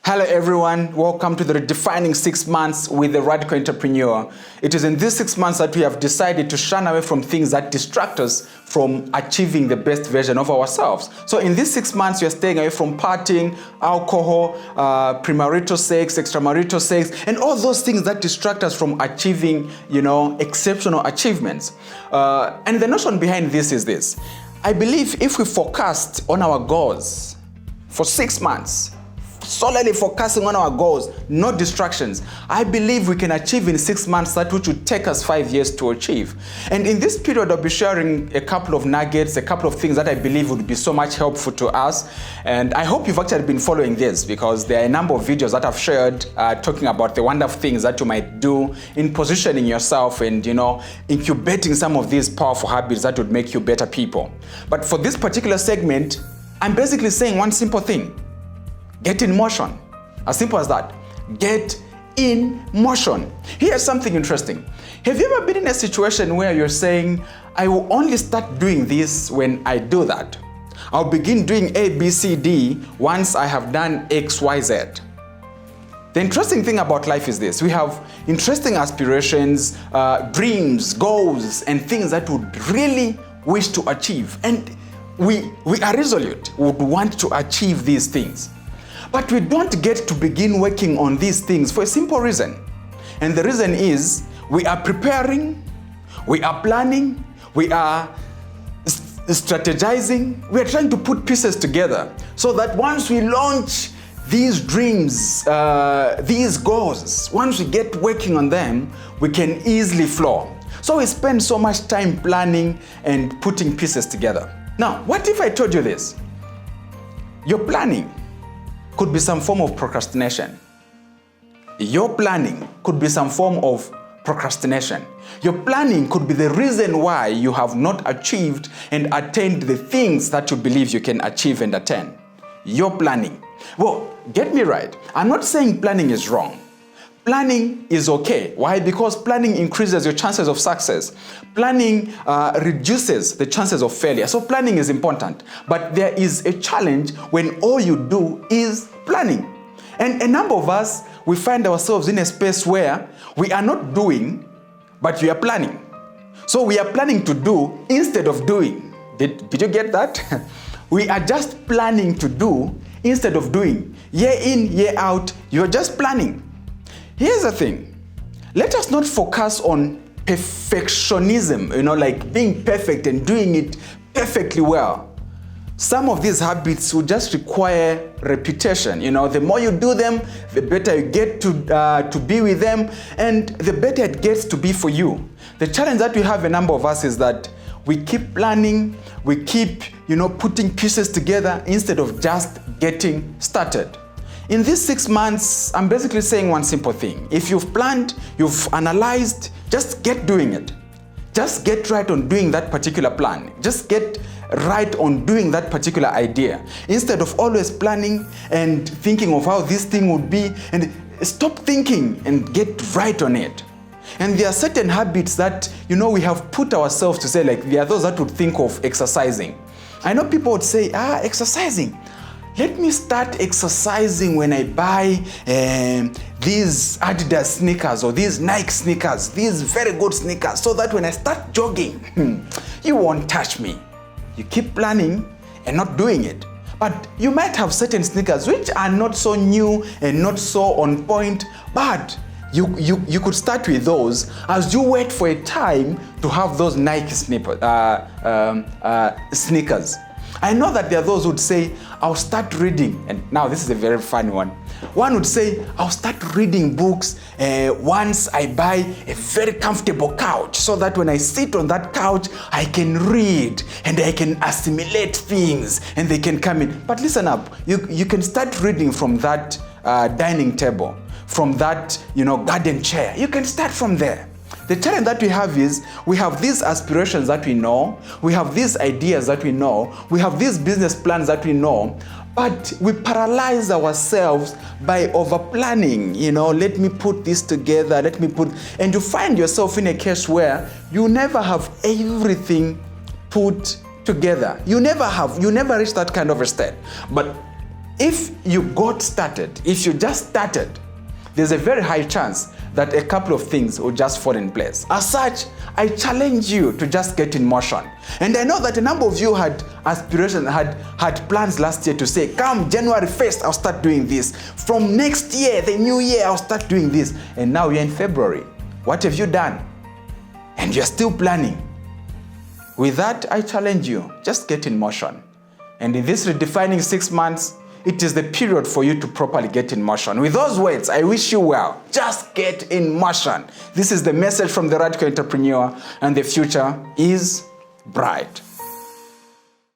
Hello everyone, welcome to the Redefining 6 months with the Radical Entrepreneur. It is in these 6 months that we have decided to shun away from things that distract us from achieving the best version of ourselves. So in these 6 months, we are staying away from partying, alcohol, premarital sex, extramarital sex, and all those things that distract us from achieving, exceptional achievements. And the notion behind this is this. I believe if we focused on our goals for 6 months, solely focusing on our goals, no distractions, I believe we can achieve in 6 months that which would take us 5 years to achieve. And in this period, I'll be sharing a couple of nuggets, a couple of things that I believe would be so much helpful to us. And I hope you've actually been following this, because there are a number of videos that I've shared talking about the wonderful things that you might do in positioning yourself and, incubating some of these powerful habits that would make you better people. But for this particular segment, I'm basically saying one simple thing. Get in motion. As simple as that. Get in motion. Here's something interesting. Have you ever been in a situation where you're saying, I will only start doing this when I do that? I'll begin doing A, B, C, D once I have done X, Y, Z. The interesting thing about life is this. We have interesting aspirations, dreams, goals, and things that we would really wish to achieve. And we are resolute. We would want to achieve these things. But we don't get to begin working on these things for a simple reason. And the reason is we are preparing, we are planning, we are strategizing, we are trying to put pieces together so that once we launch these dreams, these goals, once we get working on them, we can easily flow. So we spend so much time planning and putting pieces together. Now, what if I told you this? Your planning could be some form of procrastination. Your planning could be some form of procrastination. Your planning could be the reason why you have not achieved and attained the things that you believe you can achieve and attain. Your planning. Well, get me right. I'm not saying planning is wrong. Planning is okay. Why? Because planning increases your chances of success. Planning reduces the chances of failure. So planning is important. But there is a challenge when all you do is planning. And a number of us, we find ourselves in a space where we are not doing, but we are planning. So we are planning to do instead of doing. Did you get that? We are just planning to do instead of doing. Year in, year out, you're just planning. Here's the thing. Let us not focus on perfectionism, like being perfect and doing it perfectly well. Some of these habits will just require repetition. The more you do them, the better you get to be with them, and the better it gets to be for you. The challenge that we have, a number of us, is that we keep planning, we keep, putting pieces together instead of just getting started. In these 6 months, I'm basically saying one simple thing. If you've planned, you've analyzed, just get doing it. Just get right on doing that particular plan. Just get right on doing that particular idea. Instead of always planning and thinking of how this thing would be, and stop thinking and get right on it. And there are certain habits that, we have put ourselves to say, like, there are those that would think of exercising. I know people would say, exercising. Let me start exercising when I buy these Adidas sneakers or these Nike sneakers, these very good sneakers, so that when I start jogging, you won't touch me. You keep planning and not doing it. But you might have certain sneakers which are not so new and not so on point, but you could start with those as you wait for a time to have those Nike sneakers. I know that there are those who would say, I'll start reading. And now this is a very funny one. One would say, I'll start reading books once I buy a very comfortable couch, so that when I sit on that couch, I can read and I can assimilate things and they can come in. But listen up, you can start reading from that dining table, from that garden chair. You can start from there. The challenge that we have is we have these aspirations that we know, we have these ideas that we know, we have these business plans that we know, but we paralyze ourselves by over-planning. Let me put this together, and you find yourself in a case where you never have everything put together. You never reach that kind of a state. But if you got started, if you just started, there's a very high chance that a couple of things will just fall in place. As such, I challenge you to just get in motion. And I know that a number of you had aspirations, had plans last year to say, come January 1st, I'll start doing this. From next year, the new year, I'll start doing this. And now we're in February. What have you done? And you're still planning. With that, I challenge you, just get in motion. And in this redefining 6 months, it is the period for you to properly get in motion. With those words, I wish you well. Just get in motion. This is the message from the Radical Entrepreneur, and the future is bright.